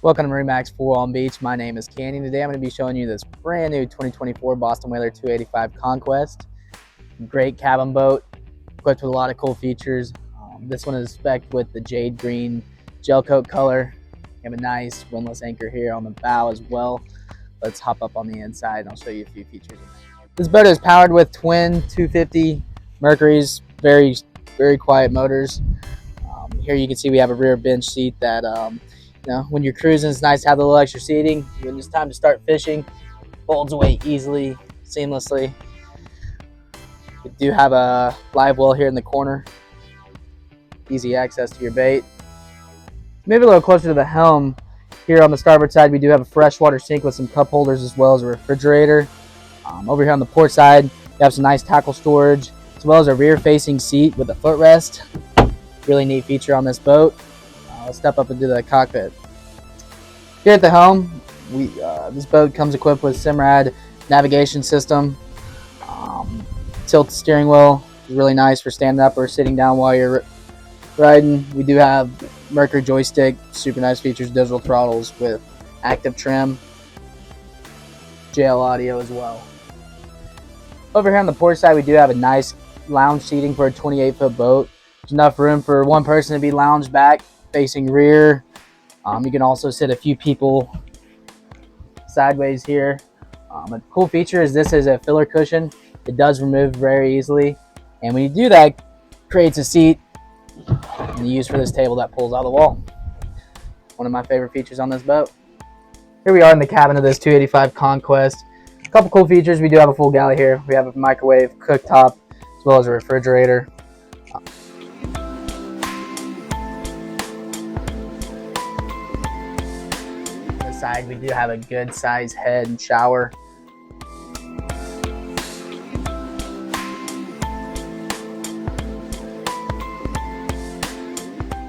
Welcome to MarineMax for Walton Beach. My name is Candy. Today I'm going to be showing you this brand new 2024 Boston Whaler 285 Conquest. Great cabin boat, equipped with a lot of cool features. This one is spec'd with the jade green gel coat color. You have a nice windlass anchor here on the bow as well. Let's hop up on the inside and I'll show you a few features. This boat is powered with twin 250 Mercury's, very quiet motors. Here you can see we have a rear bench seat that when you're cruising, it's nice to have a little extra seating. When it's time to start fishing, folds away easily, seamlessly. You do have a live well here in the corner. Easy access to your bait. Maybe a little closer to the helm. Here on the starboard side, we do have a freshwater sink with some cup holders as well as a refrigerator. Over here on the port side, you have some nice tackle storage, as well as a rear-facing seat with a footrest. Really neat feature on this boat. Let's step up into the cockpit. Here at the helm, this boat comes equipped with Simrad navigation system. Tilt steering wheel is really nice for standing up or sitting down while you're riding. We do have Mercury joystick, super nice features, digital throttles with active trim, JL audio as well. Over here on the port side, we do have a nice lounge seating for a 28-foot boat. There's enough room for one person to be lounged back facing rear. You can also sit a few people sideways here. A cool feature is this is a filler cushion. It does remove very easily, and when you do that, it creates a seat and you use for this table that pulls out of the wall. One of my favorite features on this boat. Here we are in the cabin of this 285 Conquest. A couple cool features. We do have a full galley here. We have a microwave, cooktop, as well as a refrigerator. Side, we do have a good size head and shower.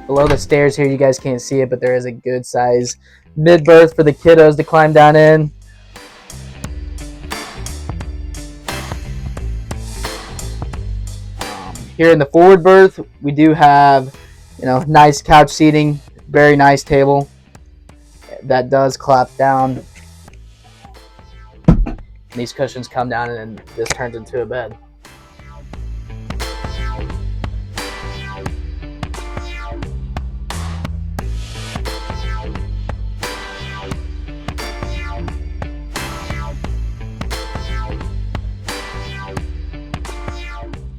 Below the stairs here, you guys can't see it, but there is a good size mid berth for the kiddos to climb down in. Here in the forward berth, we do have nice couch seating, very nice table that does clap down. These cushions come down and this turns into a bed.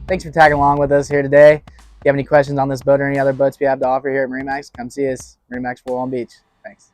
Thanks for tagging along with us here today. If you have any questions on this boat or any other boats we have to offer here at MarineMax, come see us. MarineMax for Walton Beach. Thanks.